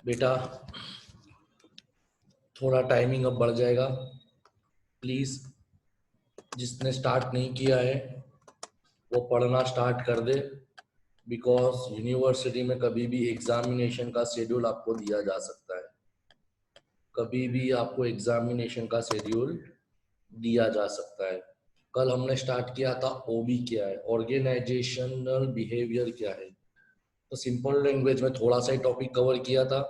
बेटा थोड़ा टाइमिंग अब बढ़ जाएगा, प्लीज जिसने स्टार्ट नहीं किया है वो पढ़ना स्टार्ट कर दे, बिकॉज यूनिवर्सिटी में कभी भी एग्जामिनेशन का शेड्यूल आपको दिया जा सकता है, कभी भी आपको एग्जामिनेशन का शेड्यूल दिया जा सकता है। कल हमने स्टार्ट किया था ओबी क्या है, ऑर्गेनाइजेशनल बिहेवियर क्या है, तो सिंपल लैंग्वेज में थोड़ा सा ही टॉपिक कवर किया था।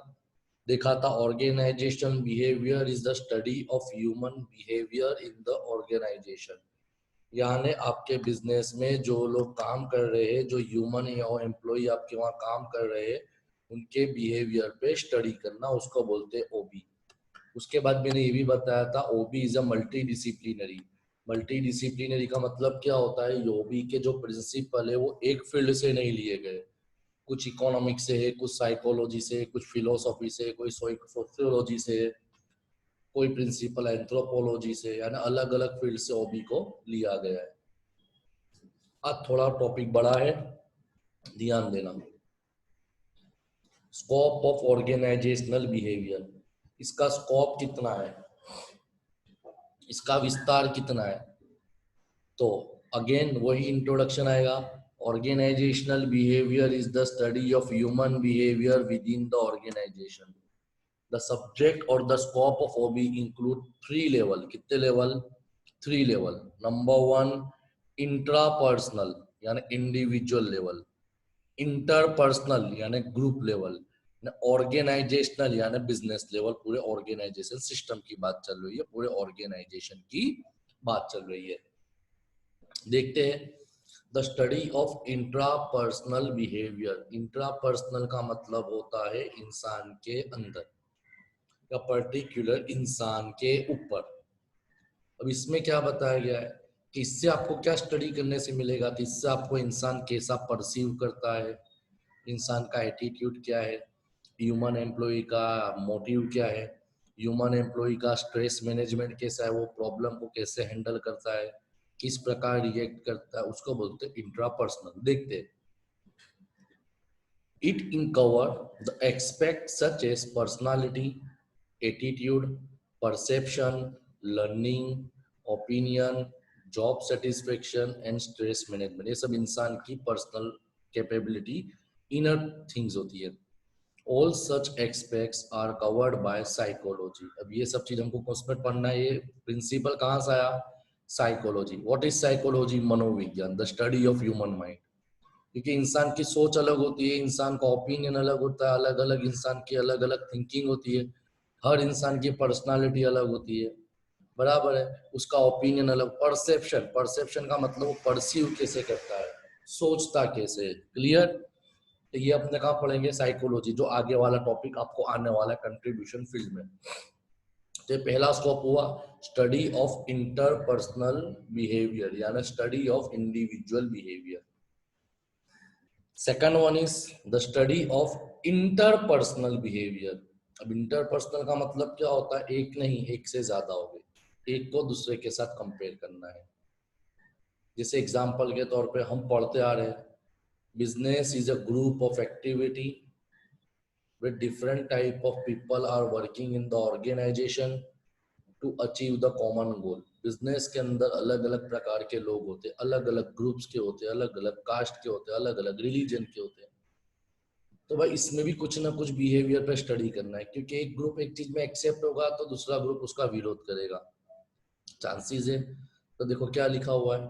देखा था organisational behaviour is the study of human behaviour in the organisation, यानी आपके बिजनेस में जो लोग काम कर रहे हैं, जो ह्यूमन या एम्प्लॉय आपके वहाँ काम कर रहे हैं, उनके बिहेवियर पे स्टडी करना, उसको बोलते हैं ओबी। उसके बाद मैंने ये भी बताया था OB is a multi disciplinary. Multi disciplinary का मतलब क्या होता है, ओबी के जो प्रिंसिपल है वो एक फील्ड से नहीं लिए गए, कुछ इकोनॉमिक्स से है, कुछ साइकोलॉजी से, कुछ फिलोसॉफी से, कोई सोशियोलॉजी से, कोई प्रिंसिपल एंथ्रोपोलॉजी से, यानी अलग अलग फील्ड से ओबी को लिया गया है। आज थोड़ा टॉपिक बड़ा है, ध्यान देना। स्कोप ऑफ ऑर्गेनाइजेशनल बिहेवियर, इसका स्कोप कितना है, इसका विस्तार कितना है, तो अगेन वही इंट्रोडक्शन आएगा। Organisational behaviour is the study of human behaviour within the organisation. The subject और the scope of OB include three level, कितने level, three level. Number one intrapersonal यानी इंडिविजुअल लेवल, इंटरपर्सनल यानी group level, organisational यानी business level, पूरे organisation system की बात चल रही है, पूरे ऑर्गेनाइजेशन की बात चल रही है। देखते हैं the study of intrapersonal behaviour. Intrapersonal का मतलब होता है इंसान के अंदर या पर्टिकुलर इंसान के ऊपर। अब इसमें क्या बताया गया है कि इससे आपको क्या स्टडी करने से मिलेगा, कि इससे आपको इंसान कैसा परसीव करता है, इंसान का एटीट्यूड क्या है, ह्यूमन एम्प्लॉय का मोटिव क्या है, ह्यूमन एम्प्लॉय का स्ट्रेस मैनेजमेंट कैसा है, वो प्रॉब्लम को कैसे हैंडल करता है, किस प्रकार रिएक्ट करता है, उसको बोलते हैं इंट्रापर्सनल। देखते हैं it cover the aspect such as personality, attitude, perception, learning, opinion, job satisfaction and stress management. ये सब इंसान की पर्सनल कैपेबिलिटी, इनर थिंग्स होती है। All such expects are covered by psychology. अब ये सब चीज हमको कॉस्मेट पढ़ना है, ये प्रिंसिपल कहाँ से आया, साइकोलॉजी। व्हाट इज साइकोलॉजी, मनोविज्ञान, the study of human mind. क्योंकि इंसान की सोच अलग होती है, इंसान का ओपिनियन अलग होता है, अलग अलग इंसान की अलग अलग थिंकिंग होती है, हर इंसान की पर्सनालिटी अलग होती है, बराबर है, उसका ओपिनियन अलग। परसेप्शन, परसेप्शन का मतलब वो परसीव कैसे करता है, सोचता कैसे, क्लियर। तो ये अपने कहाँ पढ़ेंगे, साइकोलॉजी, जो आगे वाला टॉपिक आपको आने वाला कंट्रीब्यूशन फील्ड में। तो पहला स्कोप हुआ स्टडी ऑफ इंटरपर्सनल बिहेवियर यानी study of individual behaviour. Second one is the study of interpersonal behaviour. अब इंटरपर्सनल का मतलब क्या होता है, एक नहीं एक से ज्यादा हो गए, एक को दूसरे के साथ कंपेयर करना है। जैसे एग्जांपल के तौर पे हम पढ़ते आ रहे हैं, business is a group of activity with different type of people are working in the organization to achieve the common goal। Business के अंदर अलग अलग प्रकार के लोग होते हैं, अलग अलग ग्रुप्स के होते हैं, अलग अलग कास्ट के होते हैं, अलग अलग रिलीजन के होते हैं। तो भाई इसमें भी कुछ ना कुछ बिहेवियर पे स्टडी करना है, क्योंकि एक ग्रुप एक चीज में एक्सेप्ट होगा तो दूसरा ग्रुप उसका विरोध करेगा, चांसेस है। तो देखो क्या लिखा हुआ है,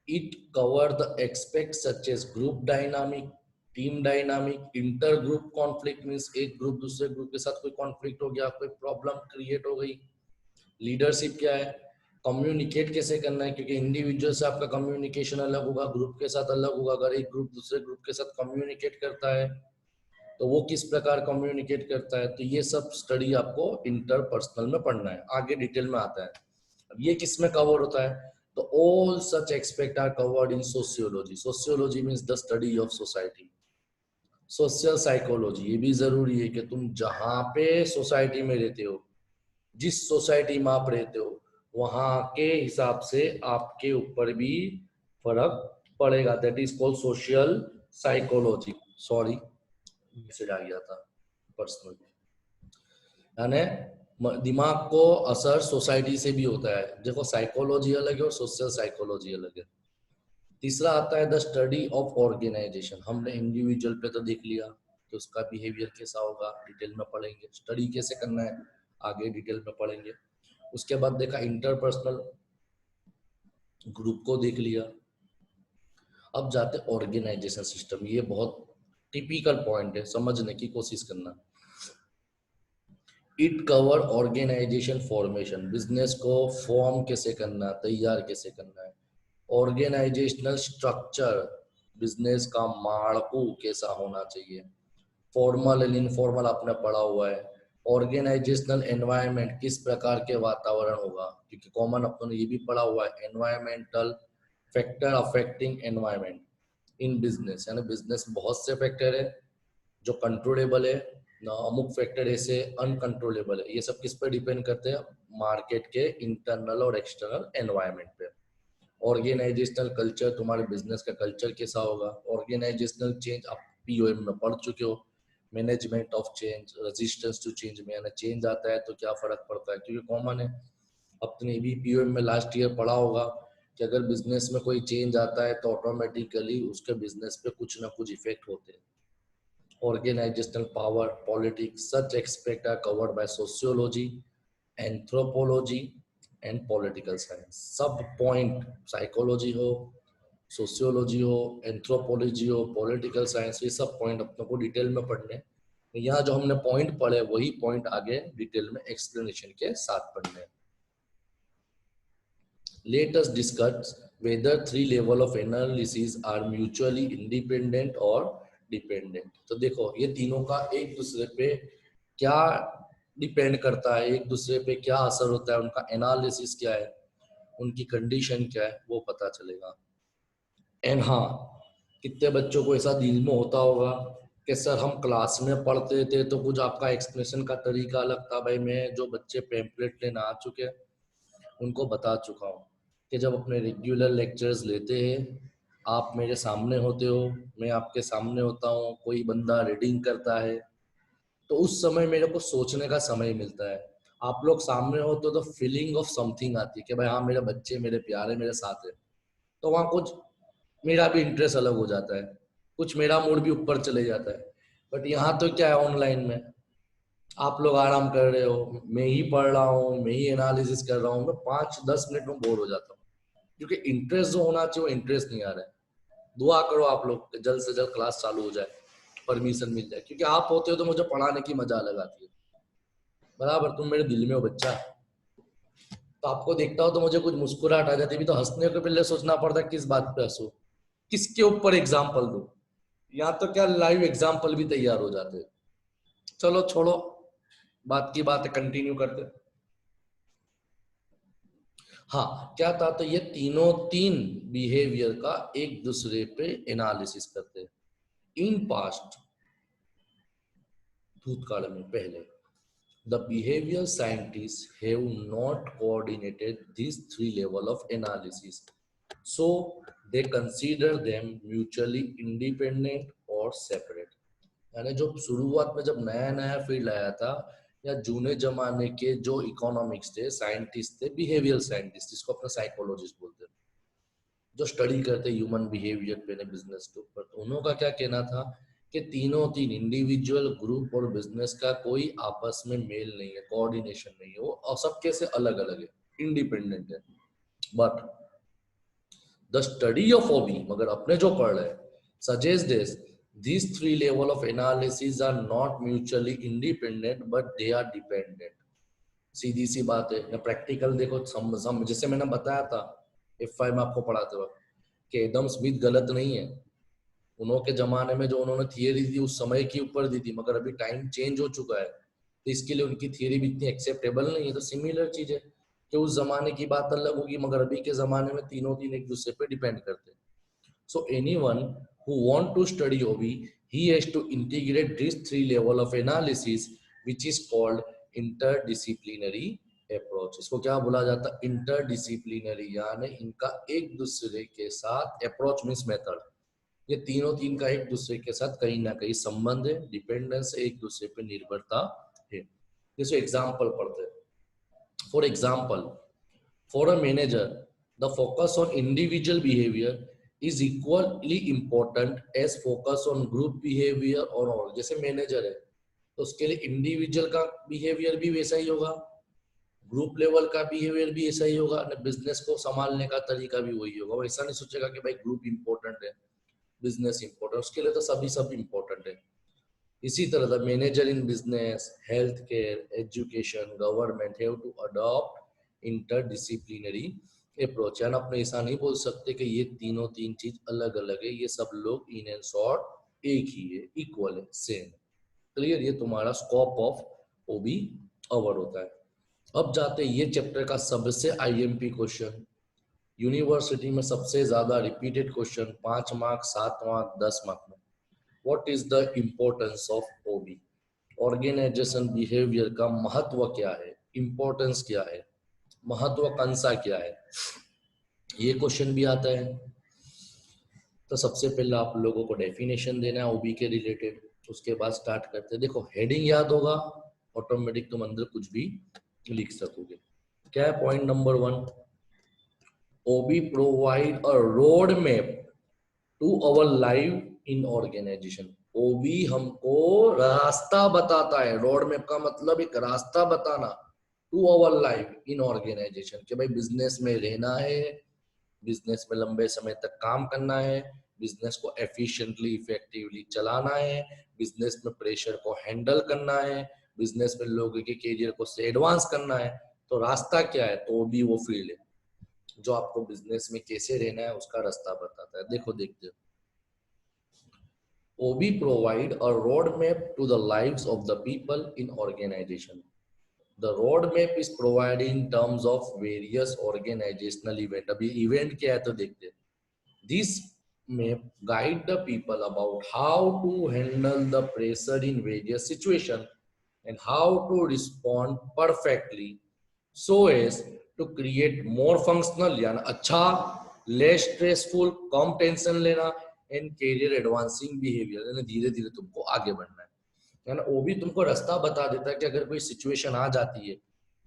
it cover the expect such age group dynamic, team dynamic, inter group conflict means एक ग्रुप दूसरे ग्रुप के साथ कोई कॉन्फ्लिक्ट हो गया, कोई प्रॉब्लम क्रिएट हो गई। लीडरशिप क्या है, कम्युनिकेट कैसे करना है, क्योंकि इंडिविजुअल से आपका कम्युनिकेशन अलग होगा, ग्रुप के साथ अलग होगा। अगर एक ग्रुप दूसरे ग्रुप के साथ कम्युनिकेट करता है तो वो किस प्रकार कम्युनिकेट करता है, तो ये सब स्टडी आपको इंटरपर्सनल में पढ़ना है, आगे डिटेल में आता है। अब ये किस में कवर होता है, तो all such expect are covered in sociology. Sociology means the study of society. Social psychology, ये भी जरूरी है कि तुम जहां पे सोसाइटी में रहते हो, जिस सोसाइटी में आप रहते हो, वहां के हिसाब से आपके ऊपर भी फर्क पड़ेगा। That is called social psychology. Sorry, message आ गया था पर्सनल। यानी दिमाग को असर सोसाइटी से भी होता है। देखो साइकोलॉजी अलग है और सोशल साइकोलॉजी अलग है। तीसरा आता है द स्टडी ऑफ ऑर्गेनाइजेशन। हमने इंडिविजुअल पे तो देख लिया कि उसका बिहेवियर कैसा होगा, डिटेल में पढ़ेंगे। स्टडी कैसे करना है आगे डिटेल में पढ़ेंगे। उसके बाद देखा इंटरपर्सनल, ग्रुप को देख लिया। अब जाते ऑर्गेनाइजेशन सिस्टम। ये बहुत टिपिकल पॉइंट है, समझने की कोशिश करना। It cover organisation formation, business को फॉर्म कैसे करना, तैयार कैसे करना है। ऑर्गेनाइजेशनल स्ट्रक्चर, बिजनेस का माड़कू कैसा होना चाहिए। फॉर्मल एंड इनफॉर्मल आपने पढ़ा हुआ है। ऑर्गेनाइजेशनल एनवायरनमेंट, किस प्रकार के वातावरण होगा, क्योंकि कॉमन अपनों ने ये भी पढ़ा हुआ है environmental factor affecting environment in business. यानी बिजनेस बहुत से फैक्टर है जो कंट्रोलेबल है ना, अमुक फैक्टर ऐसे अनकंट्रोलेबल है। ये सब किस पे डिपेंड करते हैं, मार्केट के इंटरनल और एक्सटर्नल एनवायरनमेंट पे। ऑर्गेनाइजेशनल कल्चर, तुम्हारे बिजनेस का कल्चर कैसा होगा। ऑर्गेनाइजेशनल चेंज, आप पीओएम में पढ़ चुके हो, management of change, resistance to change में। यानी चेंज आता है तो क्या फर्क पड़ता है, क्योंकि कॉमन है। अपने भी पीओएम में लास्ट ईयर पढ़ा होगा कि अगर बिजनेस में कोई चेंज आता है तो ऑटोमेटिकली उसके बिजनेस पे कुछ ना कुछ इफेक्ट होते हैं। Organizational power, politics, such aspects are covered by sociology, anthropology, and political science. सब पॉइंट, साइकोलॉजी हो, सोशियोलॉजी हो, एंथ्रोपोलॉजी हो, पॉलिटिकल साइंस, ये सब पॉइंट अपने को डिटेल में पढ़ने। यहाँ जो हमने पॉइंट पढ़े वही पॉइंट आगे डिटेल में एक्सप्लेनेशन के साथ पढ़ने। Let us discuss whether three level of analysis are mutually independent or dependent। तो देखो ये तीनों का एक दूसरे पे क्या डिपेंड करता है, एक दूसरे पे क्या असर होता है, उनका एनालिसिस क्या है, उनकी कंडीशन क्या है, वो पता चलेगा। एंड हाँ, कितने बच्चों को ऐसा दिल में होता होगा कि सर हम क्लास में पढ़ते थे तो कुछ आपका एक्सप्लेनेशन का तरीका अलग था। भाई मैं जो बच्चे पैम्पलेट लेना आ चुके हैं उनको बता चुका हूँ कि जब अपने रेगुलर लेक्चर्स लेते हैं, आप मेरे सामने होते हो, मैं आपके सामने होता हूँ, कोई बंदा रीडिंग करता है तो उस समय मेरे को सोचने का समय मिलता है। आप लोग सामने होते हो तो फीलिंग ऑफ समथिंग आती है कि भाई हाँ मेरे बच्चे मेरे प्यारे मेरे साथ है, तो वहाँ कुछ मेरा भी इंटरेस्ट अलग हो जाता है, कुछ मेरा मूड भी ऊपर चले जाता है। बट यहाँ तो क्या है, ऑनलाइन में आप लोग आराम कर रहे हो, मैं ही पढ़ रहा हूँ, मैं ही एनालिसिस कर रहा हूँ, मैं 5-10 मिनट में बोर हो जाता हूँ, क्योंकि इंटरेस्ट जो होना चाहिए वो इंटरेस्ट नहीं आ रहा है। दुआ करो आप लोग जल्द से जल्द क्लास चालू हो जाए, परमिशन मिल जाए, क्योंकि आप होते हो तो मुझे पढ़ाने की मजा अलग आती है। बराबर, तुम मेरे दिल में हो बच्चा, तो आपको देखता हो तो मुझे कुछ मुस्कुराहट आ जाती है, भी तो हंसने के पहले सोचना पड़ता है किस बात पे हंसू, किसके ऊपर एग्जाम्पल दो। यहाँ तो क्या लाइव एग्जाम्पल भी तैयार हो जाते हैं। चलो छोड़ो, बात की बात है, कंटिन्यू करते। हाँ क्या था, तो ये तीनों तीन बिहेवियर का एक दूसरे पे एनालिसिस करते हैं। इन पास्ट, भूतकाल में, पहले the behavioral scientists have not coordinated these three levels of analysis, so they consider them mutually independent or separate। यानी जो शुरुआत में जब नया नया फील्ड आया था, या जूने जमाने के जो इकोनॉमिक्स थे, साइंटिस्ट थे, बिहेवियर साइंटिस्ट जिसको अपना साइकोलॉजिस्ट बोलते हैं, जो स्टडी करते ह्यूमन बिहेवियर पे बिजनेस के ऊपर, तो उन्होंने क्या कहना था कि तीनों तीन इंडिविजुअल, ग्रुप और बिजनेस का कोई आपस में मेल नहीं है, कोऑर्डिनेशन नहीं है, वो सबके से अलग अलग है, इंडिपेंडेंट है। But the study of hobby, मगर अपने जो पढ़ रहे हैं, suggest this these three level of analysis are not mutually independent but they are dependent। सीधी सी बात है ना, प्रैक्टिकल देखो, जैसे मैंने बताया था F5 में आपको पढ़ाते वक्त कि एडम स्मिथ गलत नहीं है। उन्होंने के जमाने में जो उन्होंने थियरी दी उस समय के ऊपर दी थी, मगर अभी टाइम चेंज हो चुका है तो इसके लिए उनकी थियरी भी इतनी एक्सेप्टेबल नहीं है। तो सिमिलर चीज है कि उस जमाने की बात अलग होगी, मगर अभी के जमाने में तीनों तीन एक दूसरे पे डिपेंड करते हैं। So anyone who want to study OB, he has to integrate these three level of analysis, which is called interdisciplinary approach। इसको क्या बोला जाता है, इंटरडिसिप्लिनरी, यानी इनका एक दूसरे के साथ, अप्रोच मीन्स मेथड, ये तीनों तीन का एक दूसरे के साथ कहीं ना कहीं संबंध है, डिपेंडेंस, एक दूसरे पे निर्भरता है। जैसे एग्जाम्पल पढ़ते हैं. For example, for a manager, the focus on individual behavior is equally important as focus on group behavior or all. जैसे मैनेजर है तो उसके लिए इंडिविजुअल का बिहेवियर भी वैसा ही होगा, ग्रुप लेवल का बिहेवियर भी ऐसा ही होगा, बिजनेस को संभालने का तरीका भी वही होगा. वो ऐसा नहीं सोचेगा कि भाई ग्रुप इंपॉर्टेंट है, बिजनेस इंपॉर्टेंट, उसके लिए तो सब इंपॉर्टेंट है. इसी तरह the manager in business, health care, education, government have to adopt interdisciplinary approach. यानी अपने ऐसा नहीं बोल सकते कि ये तीन चीज अलग अलग है, ये सब लोग इन एंड शॉर्ट एक ही है, इक्वल है, सेम. क्लियर? ये तुम्हारा स्कोप ऑफ ओबी अवर होता है. अब जाते हैं ये चैप्टर का सबसे आईएमपी क्वेश्चन, यूनिवर्सिटी में सबसे ज्यादा repeated question, 5 mark, 7 mark, 10 mark में. What is the importance of OB? Organisation behaviour का महत्व क्या है, इंपॉर्टेंस क्या है, महत्वाकांक्षा क्या है, ये क्वेश्चन भी आता है. तो सबसे पहले आप लोगों को डेफिनेशन देना है ओबी के रिलेटेड, उसके बाद स्टार्ट करते हैं. देखो हेडिंग याद होगा, ऑटोमेटिक तुम अंदर कुछ भी लिख सकोगे. क्या है point number 1? OB provide a road map to our life in organisation. OB हमको रास्ता बताता है. रोड मैप का मतलब एक रास्ता बताना to our life in organisation, कि भाई बिजनेस में रहना है, बिजनेस में लंबे समय तक काम करना है, बिजनेस को एफिशिएंटली इफेक्टिवली चलाना है, बिजनेस में प्रेशर को हैंडल करना है, बिजनेस में लोगों के करियर को से एडवांस करना है. तो रास्ता क्या है? तो भी वो फील्ड है जो आपको बिजनेस में कैसे रहना है उसका रास्ता बताता है. देखो देखते हो, OB provide a roadmap to the lives of the people in organization. The roadmap is provided in terms of various organizational event. अभी event क्या है तो देखते हैं. This map guide the people about how to handle the pressure in various situation and how to respond perfectly so as to create more functional, यानी अच्छा, less stressful, कम tension लेना, and career advancing behaviour, यानी धीरे धीरे तुमको आगे बढ़ना है. यानी वो भी तुमको रास्ता बता देता है कि अगर कोई सिचुएशन आ जाती है,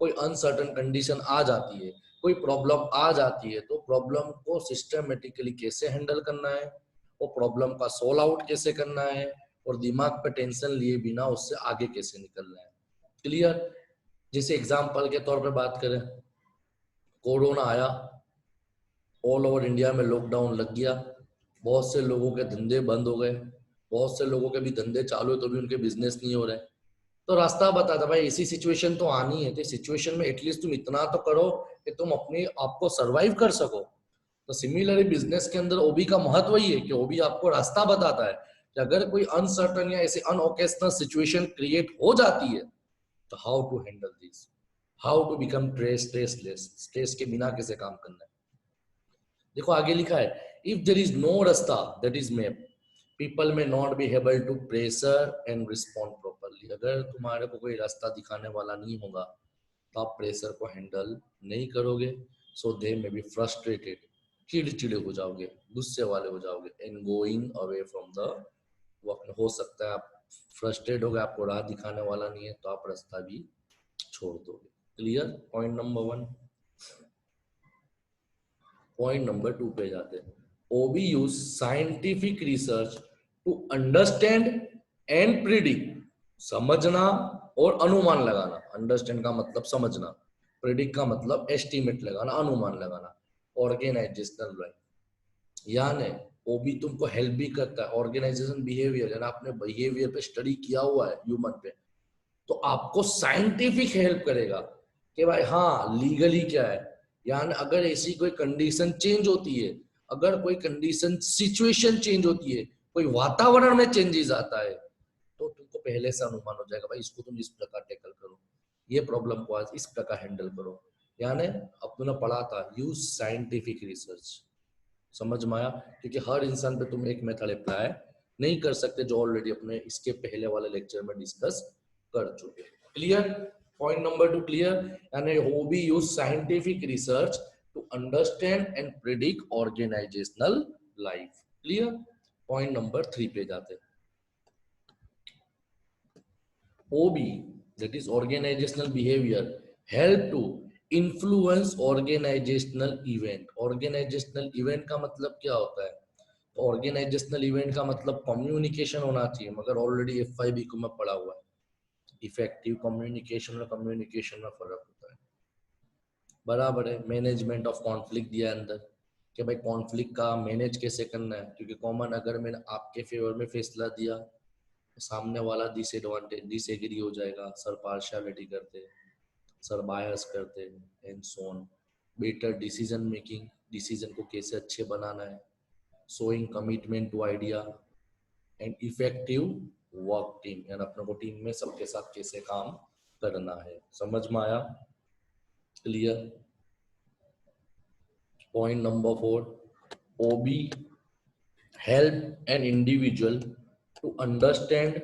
कोई अनसर्टन कंडीशन आ जाती है, कोई प्रॉब्लम आ जाती है, तो प्रॉब्लम को सिस्टमेटिकली कैसे हैंडल करना है, वो प्रॉब्लम का सोल्व आउट कैसे करना है, और दिमाग पे टेंशन लिए बिना उससे आगे कैसे निकलना है. क्लियर? जैसे एग्जाम्पल के तौर पे बात करें, कोरोना आया, ऑल ओवर इंडिया में लॉकडाउन लग गया, बहुत से लोगों के धंधे बंद हो गए, बहुत से लोगों के भी धंधे चालू है तो भी उनके बिजनेस नहीं हो रहे. तो रास्ता बता था भाई ऐसी सिचुएशन तो आनी है, तो सिचुएशन में एटलीस्ट तुम इतना तो करो कि तुम अपने आप को सरवाइव कर सको. तो सिमिलरली बिजनेस के अंदर ओबी का महत्व ही है कि ओबी आपको रास्ता बताता है कि अगर कोई अनसर्टन या ऐसी अनओकेशनल सिचुएशन क्रिएट हो जाती है तो how to handle this, how to become stressless, stress के बिना कैसे काम करना है. देखो आगे लिखा है, इफ देयर इज नो रास्ता that is map, people may not be able to pressure and respond properly. अगर तुम्हारे को कोई रास्ता दिखाने वाला नहीं होगा तो आप प्रेशर को हैंडल नहीं करोगे. सो दे में बी फ्रस्ट्रेटेड, चिड़चिड़े हो जाओगे, गुस्से वाले हो जाओगे, and going away from the work. हो सकता है आप फ्रस्ट्रेट हो गए, आपको राह दिखाने वाला नहीं है तो आप रास्ता भी छोड़ दोगे. Clear? Point number 1. Point number 2 पे जाते हैं. OB use scientific research to understand and predict. समझना और अनुमान लगाना. अंडरस्टैंड का मतलब समझना, प्रिडिक्ट का मतलब एस्टिमेट लगाना, अनुमान लगाना. ऑर्गेनाइजेशनल लाइफ, यानी ओबी तुमको हेल्प भी करता है. ऑर्गेनाइजेशन बिहेवियर, यानी आपने बिहेवियर पे स्टडी किया हुआ है ह्यूमन पे, तो आपको साइंटिफिक हेल्प करेगा कि भाई हाँ लीगली क्या है. यानी अगर ऐसी कोई कंडीशन चेंज होती है, अगर कोई कंडीशन सिचुएशन चेंज होती है, कोई वातावरण में चेंजेस आता है, तो तुमको पहले से अनुमान हो जाएगा भाई इसको तुम इस प्रकार टैकल करो, ये प्रॉब्लम को आज इस प्रकार हैंडल करो. यानी अब तुमने पढ़ा था यूज साइंटिफिक रिसर्च. समझ में आया? क्योंकि हर इंसान पे तुम एक मेथड अप्लाई नहीं कर सकते जो ऑलरेडी अपने इसके पहले वाले लेक्चर में डिस्कस कर चुके. क्लियर? Point number 2 clear. यानी OB use scientific research to understand and predict organisational life. Clear? Point number 3 पे जाते हैं. ओबी that is organizational behavior help to influence organizational event. organizational event का मतलब क्या होता है? ऑर्गेनाइजेशनल इवेंट का मतलब कम्युनिकेशन होना चाहिए, मगर ऑलरेडी FIB को मैं पढ़ा हुआ है। इफेक्टिव कम्युनिकेशन और कम्युनिकेशन में फर्क होता है, बराबर है। मैनेजमेंट ऑफ कॉन्फ्लिक्ट दिया अंदर कि भाई कॉन्फ्लिक्ट का मैनेज कैसे करना है, क्योंकि कॉमन अगर मैंने आपके फेवर में फैसला दिया, सामने वाला डिसएग्री हो जाएगा, सर पार्शियलिटी करते हैं, सर बायस करते हैं, and so on. Better decision making, decision को कैसे अच्छे बनाना है, showing commitment to idea and effective work team, यानी अपने को टीम में सबके साथ कैसे काम करना है। समझ में आया? Clear? Point number 4, OB help an individual to understand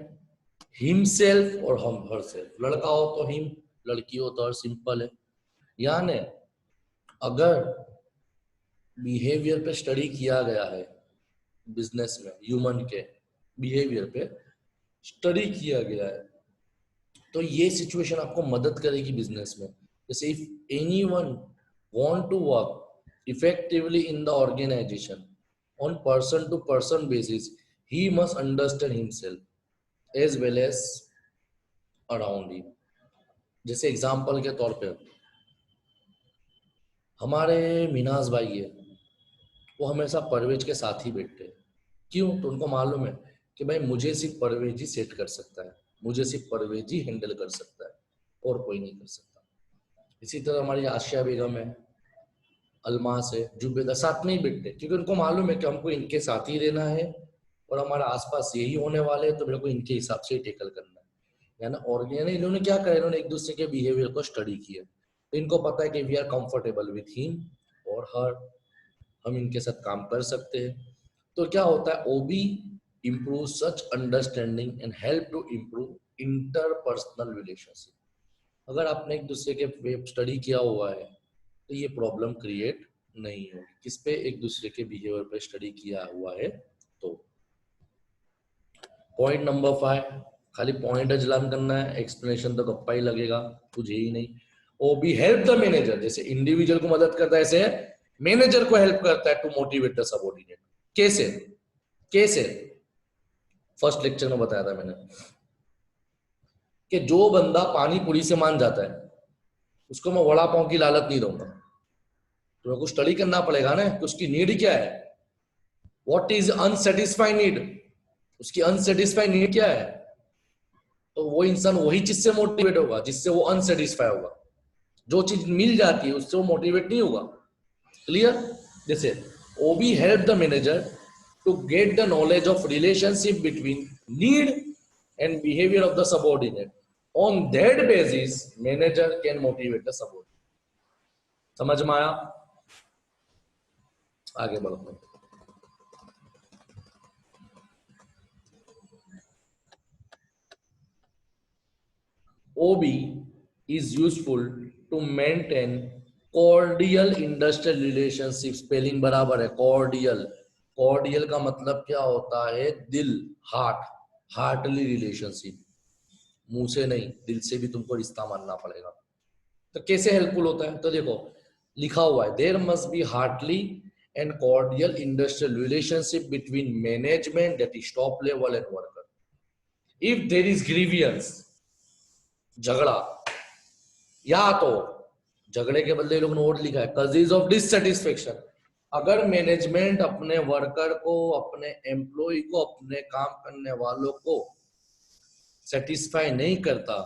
himself और herself। लड़का हो तो हिम, लड़की हो तो हर, सिंपल है। यानी अगर बिहेवियर पे स्टडी किया गया है, बिजनेस में ह्यूमन के बिहेवियर पे स्टडी किया गया है, तो ये सिचुएशन आपको मदद करेगी बिजनेस में। जैसे if anyone want to work effectively in the organisation on person to person basis, he must understand himself as well as around him। जैसे एग्जांपल के तौर पे हमारे मिनाज भाई है, वो हमेशा परवेज के साथ ही बैठते हैं। क्यों? तो उनको मालूम है कि भाई मुझे सिर्फ परवेज ही सेट कर सकता है, मुझे सिर्फ परवेज ही हैंडल कर सकता है, और कोई नहीं कर सकता। इसी तरह हमारी आशिया बेगम है, अलमास है, जुबेदा, साथ में ही बैठते, क्योंकि उनको मालूम है कि हमको इनके साथ ही रहना है और हमारे आसपास यही होने वाले हैं, तो मेरे को इनके हिसाब से ही टेकल करना है। यानी ऑर्गेनाइज इन्होंने क्या करा, इन्होंने एक दूसरे के बिहेवियर को स्टडी किया, तो इनको पता है कि we are comfortable with him और हर, हम इनके साथ काम कर सकते हैं। तो क्या होता है, OB improve such understanding and help to improve interpersonal relationship। अगर आपने एक दूसरे के वेब स्टडी किया हुआ है तो ये प्रॉब्लम क्रिएट नहीं होगी। किस पे? एक दूसरे के बिहेवियर पे स्टडी किया हुआ है। तो पॉइंट नंबर 5, खाली पॉइंट अजलान करना है, एक्सप्लेनेशन तो गप्पा ही लगेगा, तुझे ही नहीं। OB हेल्प द मैनेजर, जैसे इंडिविजुअल को मदद करता है ऐसे मैनेजर को हेल्प करता है टू मोटिवेट द सबऑर्डिनेट। कैसे? कैसे? फर्स्ट लेक्चर में बताया था मैंने कि जो बंदा पानी पूरी से मान जाता है उसको मैं वड़ा पाव की लालच नहीं दूंगा, तो को स्टडी करना पड़ेगा ना कि उसकी नीड क्या है, व्हाट इज अनसेटिस्फाइड नीड, उसकी अनसेटिस्फाइड नीड क्या है, तो वो इंसान वही चीज से मोटिवेट होगा जिससे वो अनसेटिस्फाई होगा। जो चीज मिल जाती है उससे वो मोटिवेट नहीं होगा। क्लियर? जैसे OB help the manager to get the knowledge of relationship between need and behaviour of the subordinate, on that basis manager can motivate the subordinate. समझ में आया? आगे बढ़ो। OB is useful to maintain cordial industrial relationship। Spelling बराबर है, cordial। cordial का मतलब क्या होता है? दिल, हार्ट, हार्टली रिलेशनशिप। मुंह से नहीं, दिल से भी तुमको रिश्ता मानना पड़ेगा। तो कैसे हेल्पफुल होता है? तो देखो लिखा हुआ है, there must be heartly and cordial industrial relationship between management that is top level and worker. If there is grievance, झगड़ा, या तो झगड़े के बदले लोग ने और लिखा है कॉजेज ऑफ डिससैटिस्फैक्शन। अगर मैनेजमेंट अपने वर्कर को, अपने एम्प्लॉय को, अपने काम करने वालों को सेटिस्फाई नहीं करता,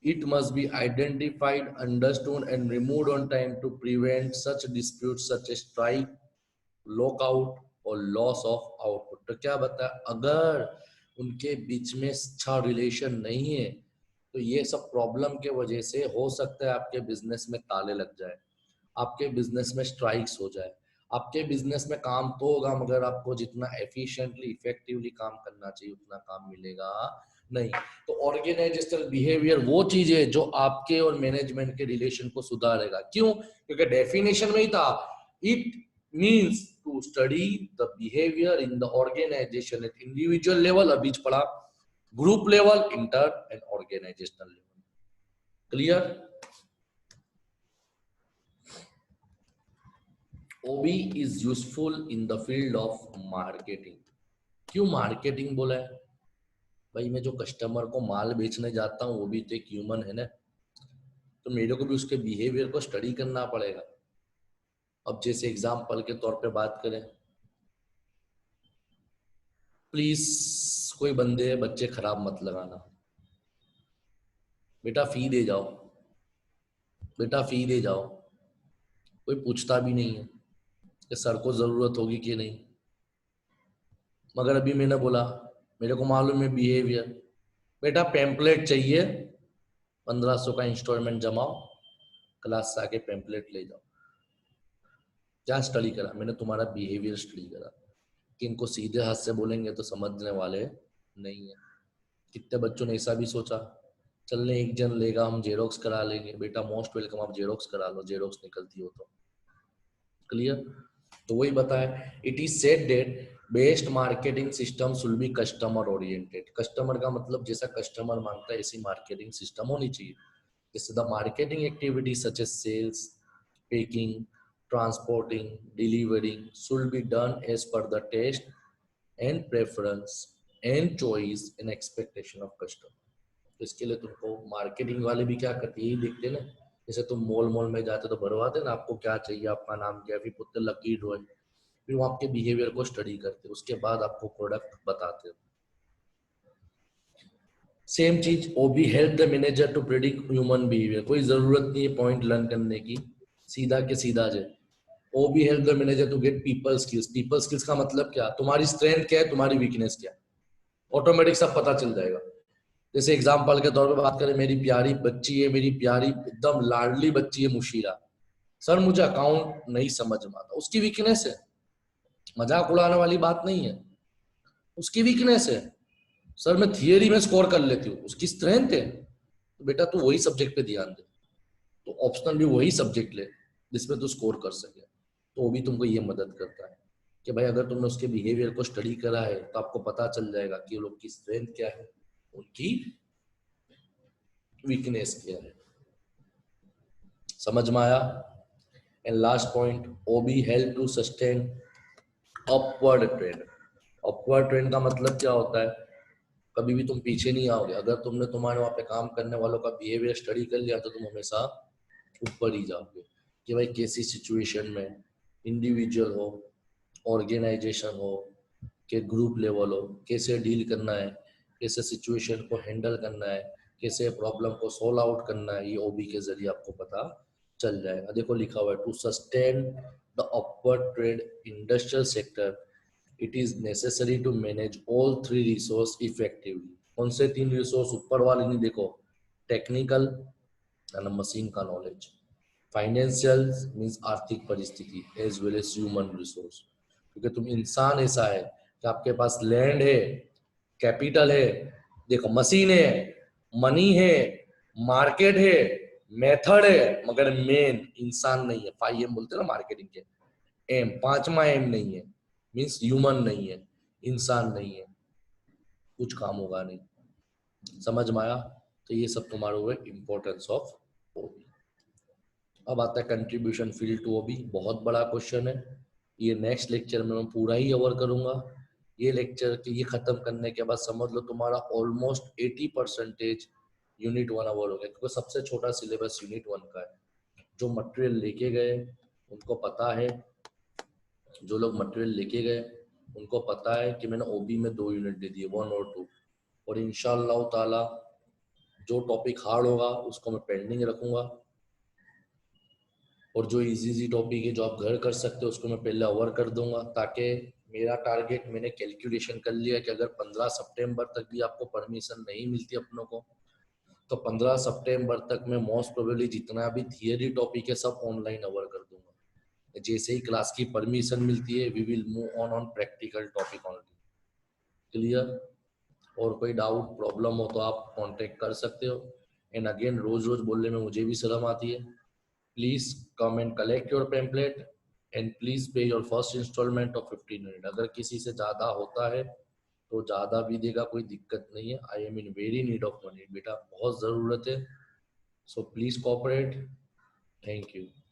it must be identified, understood and removed on time to prevent such disputes such as strike, lockout और loss of output। तो क्या बता, अगर उनके बीच में अच्छा रिलेशन नहीं है तो ये सब प्रॉब्लम के वजह से हो सकता है आपके बिजनेस में ताले लग जाए, आपके बिजनेस में स्ट्राइक्स हो जाए, आपके बिजनेस में काम तो होगा मगर आपको जितना एफिशिएंटली, इफेक्टिवली काम करना चाहिए उतना काम मिलेगा नहीं। तो ऑर्गेनाइजेशनल बिहेवियर वो चीज है जो आपके और मैनेजमेंट के रिलेशन को सुधारेगा। क्यों? क्योंकि डेफिनेशन में ही था, it means to study the behaviour in the organisation at individual level. अभी पढ़ा group level, inter and organisational level. Clear? OB is useful in the field of marketing। क्यों मार्केटिंग बोला है भाई? मैं जो कस्टमर को माल बेचने जाता हूँ वो भी तो एक ह्यूमन है ना, तो मेरे को भी उसके बिहेवियर को स्टडी करना पड़ेगा। अब जैसे एग्जाम्पल के तौर पे बात करें, प्लीज कोई बंदे बच्चे खराब मत लगाना, बेटा फी दे जाओ, बेटा फी दे जाओ। कोई पूछता भी नहीं है कि सर को जरूरत होगी कि नहीं। मगर अभी मैंने बोला, मेरे को मालूम है बिहेवियर, बेटा पैम्पलेट चाहिए, 1500 का इंस्टॉलमेंट जमाओ, क्लास से आके पैम्पलेट ले जाओ। क्या स्टडी करा मैंने? तुम्हारा बिहेवियर स्टडी करा कि इनको सीधे हाथ से बोलेंगे तो समझने वाले नहीं है। कितने बच्चों ने ऐसा भी सोचा, चलने एक जन लेगा, हम जेरोक्स करा लेंगे। बेटा मोस्ट वेलकम, आप जेरोक्स करा लो, जेरोक्स निकलती हो तो। क्लियर? तो वही बताया, it is said that best marketing system should be customer oriented. Customer का मतलब जैसा कस्टमर मांगता है ऐसी मार्केटिंग सिस्टम होनी चाहिए। जैसे the marketing activity such as sales, picking, transporting, delivering should be done as per the taste and preference and choice and expectation of customer। तो इसके लिए तुमको मार्केटिंग वाले भी क्या करते हैं, यही देखते ना। जैसे तुम मॉल में जाते तो भरवाते ना, आपको क्या चाहिए, आपका नाम क्या है, फिर पुत्र लकी ड्रॉ, फिर वो आपके बिहेवियर को स्टडी करते, उसके बाद आपको प्रोडक्ट बताते। सेम चीज OB help the manager to predict human behaviour. कोई जरूरत नहीं है पॉइंट लर्न करने की, सीधा के सीधा जाए। OB help the manager to get people skills. People skills का मतलब क्या? तुम्हारी स्ट्रेंथ क्या है, तुम्हारी वीकनेस क्या है, ऑटोमेटिक सब पता चल जाएगा। जैसे एग्जांपल के तौर पे बात करें, मेरी प्यारी बच्ची है, मेरी प्यारी एकदम लाडली बच्ची है मुशीरा, सर मुझे अकाउंट नहीं समझ में आता, उसकी वीकनेस है, मजाक उड़ाने वाली बात नहीं है, उसकी वीकनेस है। सर मैं थियरी में स्कोर कर लेती हूँ, उसकी स्ट्रेंथ है। तो बेटा तू वही सब्जेक्ट पे ध्यान दे, तो ऑप्शनल भी वही सब्जेक्ट ले जिसमें तू स्कोर कर सके। तो वो भी तुमको ये मदद करता है कि भाई अगर तुमने उसके बिहेवियर को स्टडी करा है तो आपको पता चल जाएगा कि वो लोग की स्ट्रेंथ क्या है, उनकी वीकनेस क्या है। समझ में आया? And last point, OB help to sustain upward trend. Upward trend का मतलब क्या होता है? कभी भी तुम पीछे नहीं आओगे। अगर तुमने तुम्हारे वहां पे काम करने वालों का बिहेवियर स्टडी कर लिया तो तुम हमेशा ऊपर ही जाओगे। कि भाई कैसी सिचुएशन में, इंडिविजुअल हो, ऑर्गेनाइजेशन हो, के ग्रुप लेवल हो, कैसे डील करना है, कैसे सिचुएशन को हैंडल करना है, कैसे प्रॉब्लम को सोल्व आउट करना है, ये ओबी के जरिए आपको पता चल जाएगा। देखो लिखा हुआ है, to sustain the upward trend industrial sector it is necessary to manage all three resource effectively. कौन से तीन रिसोर्स? ऊपर वाले नहीं, देखो, टेक्निकल यानी मशीन का नॉलेज, फाइनेंशियल मीन्स आर्थिक परिस्थिति, as well as human resource. क्योंकि तुम इंसान ऐसा है कि आपके पास लैंड है, कैपिटल है, देखो मशीन है, मनी है, मार्केट है, मेथड है, मगर मेन इंसान नहीं है। 5M बोलते हैं ना मार्केटिंग के, एम, पांचवा एम नहीं है, मीन्स ह्यूमन नहीं है, इंसान नहीं है, कुछ काम होगा नहीं। समझ में आया? तो ये सब तुम्हारे हुए इंपॉर्टेंस ऑफ ओबी। अब आता है कंट्रीब्यूशन फील्ड टू ओबी। बहुत बड़ा क्वेश्चन है ये, नेक्स्ट लेक्चर में मैं पूरा ही कवर करूंगा। ये लेक्चर के ये खत्म करने के बाद समझ लो तुम्हारा ऑलमोस्ट 80% यूनिट 1 अवर हो गया, क्योंकि सबसे छोटा सिलेबस यूनिट 1 का है। जो मटेरियल लेके गए उनको पता है, जो लोग मटेरियल लेके गए उनको पता है कि मैंने ओबी में 2 यूनिट दे दिए, 1 और 2। और इंशाअल्लाह ताला जो टॉपिक हार्ड होगा उसको मैं पेंडिंग रखूंगा, और जो इजी टॉपिक है जो आप घर कर सकते हो उसको मैं पहले ओवर कर दूंगा। ताकि मेरा टारगेट, मैंने कैलकुलेशन कर लिया कि अगर 15 सितंबर तक भी आपको परमिशन नहीं मिलती अपनों को, तो 15 सितंबर तक मैं मोस्ट प्रोबेबली जितना भी थियरी टॉपिक है सब ऑनलाइन ओवर कर दूंगा। जैसे ही क्लास की परमिशन मिलती है we will move on practical topic only. Clear? और कोई डाउट प्रॉब्लम हो तो आप कांटेक्ट कर सकते हो। एंड अगेन, रोज रोज बोलने में मुझे भी शर्म आती है। Please come and collect your pamphlet and please pay your first instalment of 15 unit. अगर किसी से ज्यादा होता है तो ज्यादा भी देगा, कोई दिक्कत नहीं है। I am in very need of money बेटा, बहुत जरूरत है। So please cooperate. Thank you.